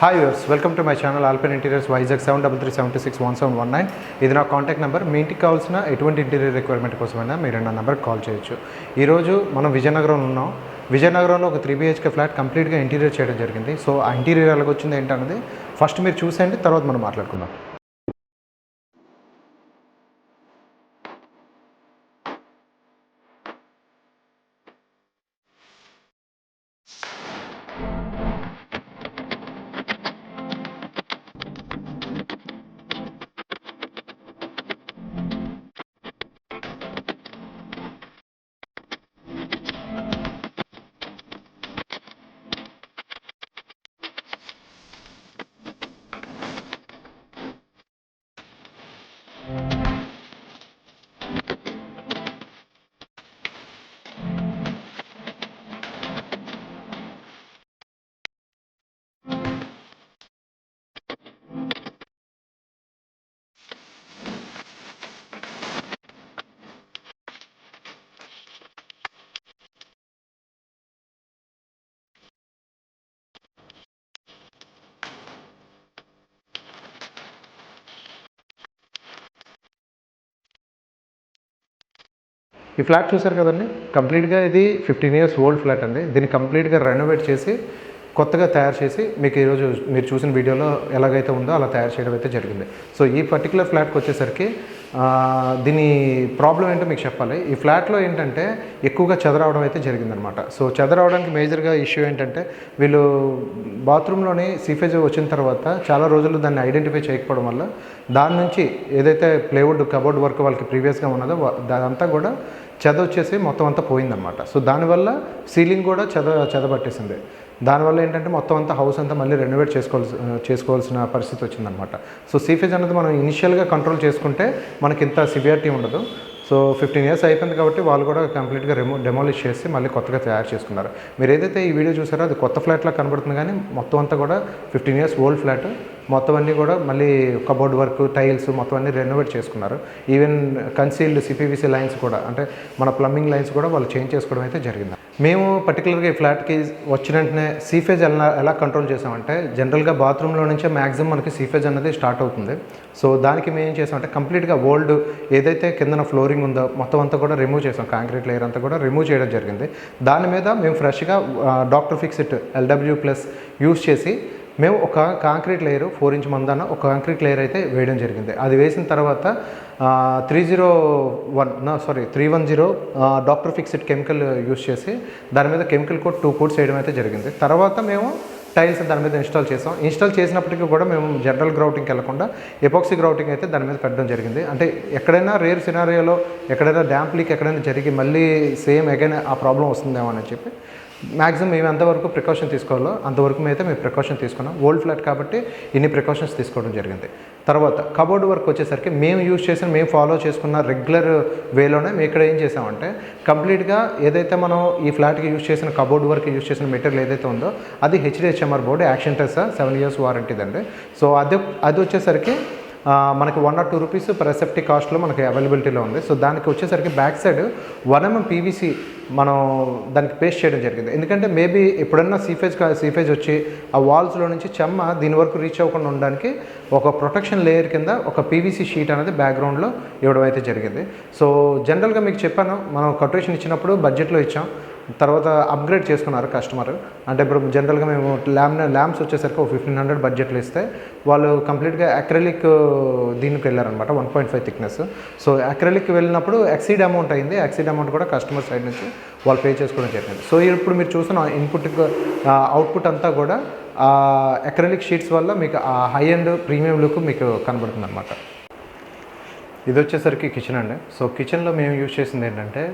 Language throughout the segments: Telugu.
Hi viewers, welcome to my channel Alpen interiors Vizag 7337611719. ఇది నా కాంటాక్ట్ నెంబర్. మీ ఇంటికి కావాల్సిన ఎటువంటి ఇంటీరియర్ రిక్వైర్మెంట్ కోసమైనా మీరు నా నెంబర్కి కాల్ చేయొచ్చు. ఈరోజు మనం విజయనగరంలో ఉన్నాం. విజయనగరంలో ఒక 3 BHK ఫ్లాట్ కంప్లీట్గా ఇంటీరియర్ చేయడం జరిగింది. సో ఆ ఇంటీరియర్ ఎలాగొచ్చింది ఏంటన్నది ఫస్ట్ మీరు చూసేయండి, తర్వాత మనం మాట్లాడుకుందాం. ఈ ఫ్లాట్ చూసారు కదండి, కంప్లీట్గా ఇది 15 years ఓల్డ్ ఫ్లాట్ అండి. దీన్ని కంప్లీట్గా రెనోవేట్ చేసి కొత్తగా తయారు చేసి మీకు ఈరోజు మీరు చూసిన వీడియోలో ఎలాగైతే ఉందో అలా తయారు చేయడం అయితే జరిగింది. సో ఈ పర్టికులర్ ఫ్లాట్కి వచ్చేసరికి దీని ప్రాబ్లం ఏంటో మీకు చెప్పాలి. ఈ ఫ్లాట్లో ఏంటంటే ఎక్కువగా చెదరవడం అయితే జరిగిందనమాట. సో చెదరవడానికి మేజర్గా ఇష్యూ ఏంటంటే వీళ్ళు బాత్రూంలోని సీఫేజ్ వచ్చిన తర్వాత చాలా రోజులు దాన్ని ఐడెంటిఫై చేయకపోవడం వల్ల దాని నుంచి ఏదైతే ప్లేవుడ్ కబోర్డ్ వర్క్ వాళ్ళకి ప్రీవియస్గా ఉన్నదో దానంతా కూడా చెద వచ్చేసి మొత్తం అంతా పోయిందనమాట. సో దానివల్ల సీలింగ్ కూడా చెదబట్టేసింది. దానివల్ల ఏంటంటే మొత్తం అంతా హౌస్ అంతా మళ్ళీ రెనోవేట్ చేసుకోవాల్సిన పరిస్థితి వచ్చిందనమాట. సో సీఫేజ్ అనేది మనం ఇనిషియల్గా కంట్రోల్ చేసుకుంటే మనకి ఇంత సివియారిటీ ఉండదు. సో 15 years అయిపోయింది కాబట్టి వాళ్ళు కూడా కంప్లీట్గా డెమాలిష్ చేసి మళ్ళీ కొత్తగా తయారు చేసుకున్నారు. మీరు ఏదైతే ఈ వీడియో చూసారో అది కొత్త ఫ్లాట్లా కనబడుతుంది, కానీ మొత్తం అంతా కూడా 15 years ఓల్డ్ ఫ్లాట్. మొత్తం అన్నీ కూడా మళ్ళీ కబోర్డ్ వర్క్, టైల్స్ మొత్తం అన్నీ రెనోవేట్ చేసుకున్నారు. ఈవెన్ కన్సీల్డ్ సిపివిసి లైన్స్ కూడా, అంటే మన ప్లంబింగ్ లైన్స్ కూడా వాళ్ళు చేంజ్ చేసుకోవడం అయితే జరిగింది. మేము పర్టికులర్గా ఈ ఫ్లాట్కి వచ్చిన వెంటనే సీఫేజ్ ఎలా కంట్రోల్ చేసామంటే, జనరల్గా బాత్రూంలో నుంచే మ్యాక్సిమం మనకి సీఫేజ్ అనేది స్టార్ట్ అవుతుంది. సో దానికి మేము ఏం చేసామంటే కంప్లీట్గా ఓల్డ్ ఏదైతే కిందన ఫ్లోరింగ్ ఉందో మొత్తం అంతా కూడా రిమూవ్ చేసాం. కాంక్రీట్ లేయర్ అంతా కూడా రిమూవ్ చేయడం జరిగింది. దాని మీద మేము ఫ్రెష్గా డాక్టర్ ఫిక్సిట్ LW+ యూస్ చేసి మేము ఒక కాంక్రీట్ లేయర్ 4 inch మందాన ఒక కాంక్రీట్ లేయర్ అయితే వేయడం జరిగింది. అది వేసిన తర్వాత 310 డాక్టర్ ఫిక్సిట్ కెమికల్ యూస్ చేసి దాని మీద కెమికల్ కోట్ 2 coats వేయడం అయితే జరిగింది. తర్వాత మేము టైల్స్ దాని మీద ఇన్స్టాల్ చేసాం. ఇన్స్టాల్ చేసినప్పటికీ కూడా మేము జనరల్ గ్రౌటింగ్కి వెళ్లకుండా ఎపాక్సీ గ్రౌటింగ్ అయితే దాని మీద పెట్టడం జరిగింది. అంటే ఎక్కడైనా రేర్ సినారియోలో ఎక్కడైనా డ్యాంప్ లీక్ ఎక్కడైనా జరిగి మళ్ళీ సేమ్ అగైన్ ఆ ప్రాబ్లం వస్తుందేమో అని చెప్పి మ్యాక్సిమం మేము ఎంతవరకు ప్రికాషన్ తీసుకోవాలో అంతవరకు అయితే మేము ప్రికాషన్ తీసుకున్నాం. ఓల్డ్ ఫ్లాట్ కాబట్టి ఇన్ని ప్రికాషన్స్ తీసుకోవడం జరిగింది. తర్వాత కబోర్డ్ వర్క్ వచ్చేసరికి మేము ఫాలో చేసుకున్న రెగ్యులర్ వేలోనే మేము ఇక్కడ ఏం చేసామంటే కంప్లీట్గా ఏదైతే మనం ఈ ఫ్లాట్కి యూజ్ చేసిన కబోర్డ్ వర్క్ యూజ్ చేసిన మెటీరియల్ ఏదైతే ఉందో అది HDHMR board action test 7 years వారంటీదండి. సో అది వచ్చేసరికి మనకి 1 or 2 rupees per SFT కాస్ట్లో మనకి అవైలబిలిటీలో ఉంది. సో దానికి వచ్చేసరికి బ్యాక్ సైడ్ 1 mm PVC మనం దానికి పేస్ట్ చేయడం జరిగింది. ఎందుకంటే మేబీ ఎప్పుడన్నా సీఫేజ్ వచ్చి ఆ వాల్స్లో నుంచి చెమ్మ దీని వరకు రీచ్ అవ్వకుండా ఉండడానికి ఒక ప్రొటెక్షన్ లేయర్ కింద ఒక PVC షీట్ అనేది బ్యాక్గ్రౌండ్లో ఇవ్వడం అయితే జరిగింది. సో జనరల్గా మీకు చెప్పాను, మనం కొటేషన్ ఇచ్చినప్పుడు బడ్జెట్లో ఇచ్చాం. తర్వాత అప్గ్రేడ్ చేసుకున్నారు కస్టమర్. అంటే ఇప్పుడు జనరల్గా మేము ల్యాంప్స్ వచ్చేసరికి ఒక 1500 బడ్జెట్లో ఇస్తే వాళ్ళు కంప్లీట్గా అక్రెలిక్ దీనికి వెళ్ళారనమాట, 1.5 thickness. సో అక్రెలిక్ వెళ్ళినప్పుడు ఎక్సీడ్ అమౌంట్ అయింది. ఎక్సీడ్ అమౌంట్ కూడా కస్టమర్ సైడ్ నుంచి వాళ్ళు పే చేసుకోవడం జరిగింది. సో ఇప్పుడు మీరు చూసిన అవుట్పుట్ అంతా కూడా అక్రెలిక్ షీట్స్ వల్ల మీకు ఆ హై అండ్ ప్రీమియం లుక్ మీకు కనబడుతుంది అనమాట. ఇది వచ్చేసరికి కిచెన్ అండి. సో కిచెన్లో మేము యూజ్ చేసింది ఏంటంటే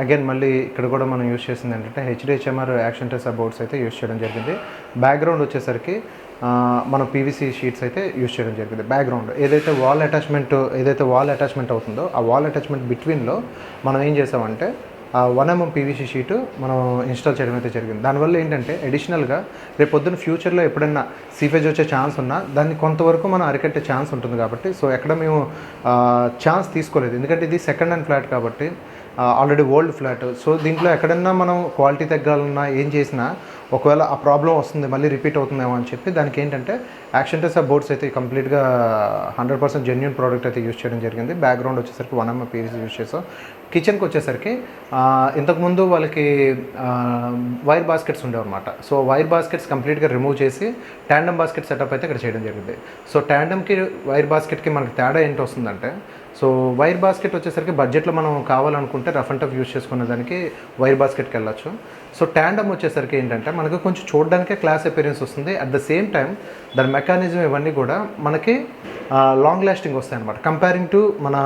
అగైన్ మళ్ళీ ఇక్కడ కూడా మనం యూజ్ చేసింది ఏంటంటే HDHMR యాక్షన్ టెస్ట్ బోర్డ్స్ అయితే యూజ్ చేయడం జరిగింది. బ్యాక్గ్రౌండ్ వచ్చేసరికి మనం PVC షీట్స్ అయితే యూజ్ చేయడం జరిగింది. బ్యాక్గ్రౌండ్ ఏదైతే వాల్ అటాచ్మెంట్ అవుతుందో ఆ వాల్ అటాచ్మెంట్ బిట్వీన్లో మనం ఏం చేసామంటే 1 mm PVC షీటు మనం ఇన్స్టాల్ చేయడం అయితే జరిగింది. దానివల్ల ఏంటంటే అడిషనల్గా రేపు పొద్దున్న ఫ్యూచర్లో ఎప్పుడైనా సీఫేజ్ వచ్చే ఛాన్స్ ఉన్నా దాన్ని కొంతవరకు మనం అరికట్టే ఛాన్స్ ఉంటుంది కాబట్టి సో ఎక్కడ మేము ఛాన్స్ తీసుకోలేదు. ఎందుకంటే ఇది సెకండ్ హ్యాండ్ ఫ్లాట్ కాబట్టి ఆల్రెడీ ఓల్డ్ ఫ్లాట్. సో దీంట్లో ఎక్కడన్నా మనం క్వాలిటీ తగ్గాలన్నా ఏం చేసినా ఒకవేళ ఆ ప్రాబ్లం వస్తుంది మళ్ళీ రిపీట్ అవుతుందేమో అని చెప్పి దానికి ఏంటంటే యాక్షన్ టెస్ట్ బోర్డ్స్ అయితే కంప్లీట్గా 100% జెన్యూన్ ప్రోడక్ట్ అయితే యూస్ చేయడం జరిగింది. బ్యాక్గ్రౌండ్ వచ్చేసరికి 1 mm పీవీసీ యూస్ చేసాం. కిచెన్కి వచ్చేసరికి ఇంతకుముందు వాళ్ళకి వైర్ బాస్కెట్స్ ఉండేవన్నమాట. సో వైర్ బాస్కెట్స్ కంప్లీట్గా రిమూవ్ చేసి ట్యాండమ్ బాస్కెట్ సెటప్ అయితే ఇక్కడ చేయడం జరిగింది. సో ట్యాండమ్కి వైర్ బాస్కెట్కి మనకి తేడా ఏంటి వస్తుందంటే, సో వైర్ బాస్కెట్ వచ్చేసరికి బడ్జెట్లో మనం కావాలనుకుంటే రఫ్ అండ్ టఫ్ యూస్ చేసుకునే దానికి వైర్ బాస్కెట్కి వెళ్ళచ్చు. సో ట్యాండమ్ వచ్చేసరికి ఏంటంటే మనకు కొంచెం చూడడానికే క్లాస్ అపీరెన్స్ వస్తుంది. అట్ ద సేమ్ టైం దాని మెకానిజం ఇవన్నీ కూడా మనకి లాంగ్ లాస్టింగ్ వస్తాయి అనమాట. కంపేరింగ్ టు మన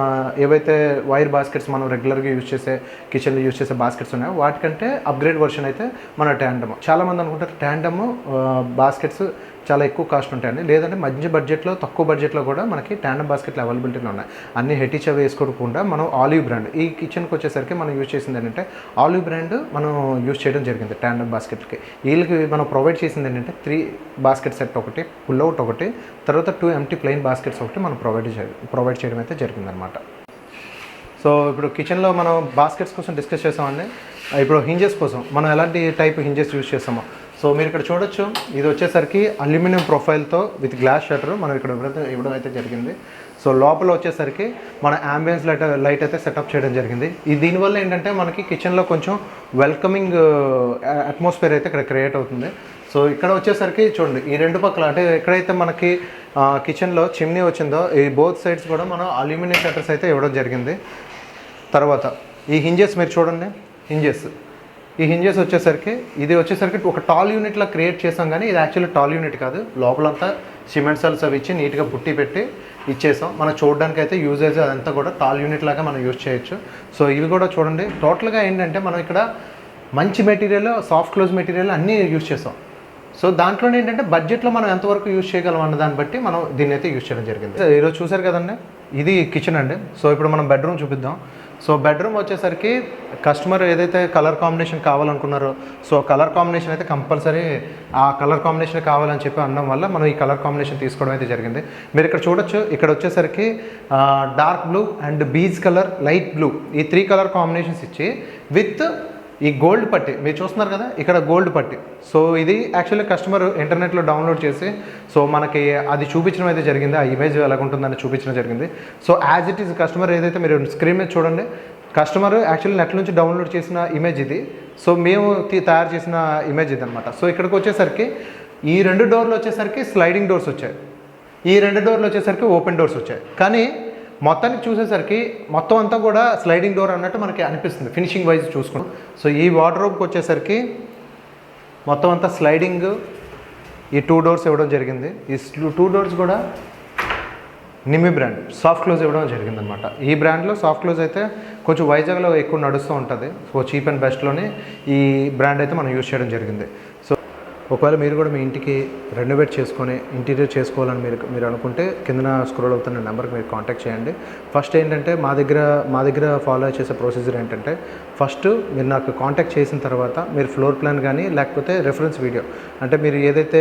ఏవైతే వైర్ బాస్కెట్స్ మనం రెగ్యులర్గా యూజ్ చేసే కిచెన్లో యూజ్ చేసే బాస్కెట్స్ ఉన్నాయో వాటికంటే అప్గ్రేడ్ వర్షన్ అయితే మన ట్యాండమ్. చాలామంది అనుకుంటారు ట్యాండమ్ బాస్కెట్స్ చాలా ఎక్కువ కాస్ట్ ఉంటాయండి. లేదంటే మధ్య బడ్జెట్లో తక్కువ బడ్జెట్లో కూడా మనకి ట్యాండమ్ బాస్కెట్లు అవైలబిలిటీలో ఉన్నాయి. అన్ని హెటిచ్ అవి వేసుకోకుండా మనం ఆలివ్ బ్రాండ్ ఈ కిచెన్కి వచ్చేసరికి మనం యూజ్ చేసింది ఏంటంటే ఆలివ్ బ్రాండ్ మనం యూజ్ చేయడం జరిగింది ట్యాండమ్ బాస్కెట్కి. వీళ్ళకి మనం ప్రొవైడ్ చేసింది ఏంటంటే 3 బాస్కెట్ సెట్ ఒకటి, పుల్ అవుట్ ఒకటి, తర్వాత 2 ఎంటీ ప్లెయిన్ బాస్కెట్స్ ఒకటి మనం ప్రొవైడ్ చేయడం అయితే జరిగిందనమాట. సో ఇప్పుడు కిచెన్లో మనం బాస్కెట్స్ కోసం డిస్కస్ చేసామండి. ఇప్పుడు హింజెస్ కోసం మనం ఎలాంటి టైప్ హింజెస్ యూజ్ చేస్తామో సో మీరు ఇక్కడ చూడొచ్చు. ఇది వచ్చేసరికి అల్యూమినియం ప్రొఫైల్తో విత్ గ్లాస్ షట్టర్ మనం ఇక్కడ ఇవ్వడం అయితే జరిగింది. సో లోపల వచ్చేసరికి మన యాంబియన్స్ లైట్ అయితే సెటప్ చేయడం జరిగింది. దీనివల్ల ఏంటంటే మనకి కిచెన్లో కొంచెం వెల్కమింగ్ అట్మాస్ఫియర్ అయితే ఇక్కడ క్రియేట్ అవుతుంది. సో ఇక్కడ వచ్చేసరికి చూడండి ఈ 2 పక్కల అంటే ఎక్కడైతే మనకి కిచెన్లో చిమ్నీ వచ్చిందో ఈ బోత్ సైడ్స్ కూడా మనం అల్యూమినియం షట్టర్స్ అయితే ఇవ్వడం జరిగింది. తర్వాత ఈ హింజెస్ మీరు చూడండి, ఈ హింజెస్ వచ్చేసరికి ఇది వచ్చేసరికి ఒక టాల్ యూనిట్లా క్రియేట్ చేసాం, కానీ ఇది యాక్చువల్లీ టాల్ యూనిట్ కాదు. లోపలంతా సిమెంట్ సెల్స్ అవి ఇచ్చి నీట్గా పుట్టి పెట్టి ఇచ్చేసాం. మనం చూడడానికి అయితే యూజేజ్ అదంతా కూడా టాల్ యూనిట్ లాగా మనం యూజ్ చేయొచ్చు. సో ఇవి కూడా చూడండి టోటల్గా ఏంటంటే మనం ఇక్కడ మంచి మెటీరియల్, సాఫ్ట్ క్లోజ్ మెటీరియల్ అన్నీ యూజ్ చేసాం. సో దాంట్లో ఏంటంటే బడ్జెట్లో మనం ఎంతవరకు యూజ్ చేయగలం అన్న దాన్ని బట్టి మనం దీన్ని అయితే యూజ్ చేయడం జరిగింది. ఈరోజు చూసారు కదండి, ఇది కిచెన్ అండి. సో ఇప్పుడు మనం బెడ్రూమ్ చూపిద్దాం. సో బెడ్రూమ్ వచ్చేసరికి కస్టమర్ ఏదైతే కలర్ కాంబినేషన్ కావాలనుకున్నారో సో కలర్ కాంబినేషన్ అయితే కంపల్సరీ ఆ కలర్ కాంబినేషన్ కావాలని చెప్పి అనడం వల్ల మనం ఈ కలర్ కాంబినేషన్ తీసుకోవడం అయితే జరిగింది. మీరు ఇక్కడ చూడొచ్చు, ఇక్కడ వచ్చేసరికి dark blue and beige colour, light blue ఈ 3 కలర్ కాంబినేషన్స్ ఇచ్చి విత్ ఈ గోల్డ్ పట్టి మీరు చూస్తున్నారు కదా ఇక్కడ గోల్డ్ పట్టి. సో ఇది యాక్చువల్లీ కస్టమర్ ఇంటర్నెట్లో డౌన్లోడ్ చేసి సో మనకి అది చూపించడం అయితే జరిగింది. ఆ ఇమేజ్ ఎలాగుంటుందని చూపించడం జరిగింది. So as it is customer ఏదైతే మీరు స్క్రీన్ మీద చూడండి, కస్టమర్ యాక్చువల్లీ నెట్ నుంచి డౌన్లోడ్ చేసిన ఇమేజ్ ఇది. సో మేము తయారు చేసిన ఇమేజ్ ఇది అనమాట. సో ఇక్కడికి వచ్చేసరికి ఈ 2 డోర్లు వచ్చేసరికి స్లైడింగ్ డోర్స్ వచ్చాయి, ఈ 2 డోర్లు వచ్చేసరికి ఓపెన్ డోర్స్ వచ్చాయి. కానీ మొత్తానికి చూసేసరికి మొత్తం అంతా కూడా స్లైడింగ్ డోర్ అన్నట్టు మనకి అనిపిస్తుంది ఫినిషింగ్ వైజ్ చూసుకుంటాం. సో ఈ వార్డ్రోబ్కి వచ్చేసరికి మొత్తం అంతా స్లైడింగ్ ఈ 2 డోర్స్ ఇవ్వడం జరిగింది. ఈ 2 డోర్స్ కూడా నిమ్మి బ్రాండ్ సాఫ్ట్ క్లోజ్ ఇవ్వడం జరిగిందనమాట. ఈ బ్రాండ్లో సాఫ్ట్ క్లోజ్ అయితే కొంచెం వైజాగ్లో ఎక్కువ నడుస్తూ ఉంటుంది. సో చీప్ అండ్ బెస్ట్లోనే ఈ బ్రాండ్ అయితే మనం యూజ్ చేయడం జరిగింది. సో ఒకవేళ మీరు కూడా మీ ఇంటికి రెనోవేట్ చేసుకొని ఇంటీరియర్ చేసుకోవాలని మీరు అనుకుంటే కింద స్క్రోల్ అవుతున్న నెంబర్కి మీరు కాంటాక్ట్ చేయండి. ఫస్ట్ ఏంటంటే మా దగ్గర ఫాలో చేసే ప్రొసీజర్ ఏంటంటే ఫస్ట్ మీరు నాకు కాంటాక్ట్ చేసిన తర్వాత మీరు ఫ్లోర్ ప్లాన్ కానీ లేకపోతే రెఫరెన్స్ వీడియో అంటే మీరు ఏదైతే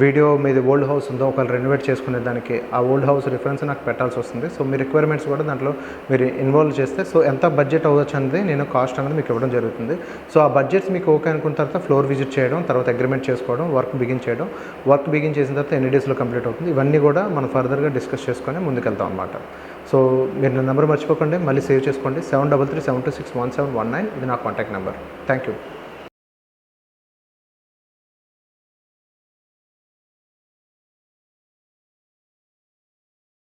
వీడియో మీది ఓల్డ్ హౌస్ ఉందో ఒకవేళ రెనోవేట్ చేసుకునే దానికి ఆ ఓల్డ్ హౌస్ రిఫరెన్స్ నాకు పెట్టాల్సి వస్తుంది. సో మీ రిక్వైర్మెంట్స్ కూడా దాంట్లో మీరు ఇన్వాల్వ్ చేస్తే సో ఎంత బడ్జెట్ అవ్వచ్చు అనేది నేను కాస్ట్ అనేది మీకు ఇవ్వడం జరుగుతుంది. సో ఆ బడ్జెట్స్ మీకు ఓకే అనుకున్న తర్వాత ఫ్లోర్ విజిట్ చేయడం, తర్వాత అగ్రిమెంట్ చేసుకోవడం, వర్క్ బిగిన్ చేసిన తర్వాత ఎన్ని డేస్లో కంప్లీట్ అవుతుంది, ఇవన్నీ కూడా మనం ఫర్దర్గా డిస్కస్ చేసుకొని ముందుకెళ్తాం అనమాట. సో మీరు నా నెంబర్ మర్చిపోకండి, మళ్ళీ సేవ్ చేసుకోండి. 7337261719 ఇది నా కాంటాక్ట్ నెంబర్. Thank you.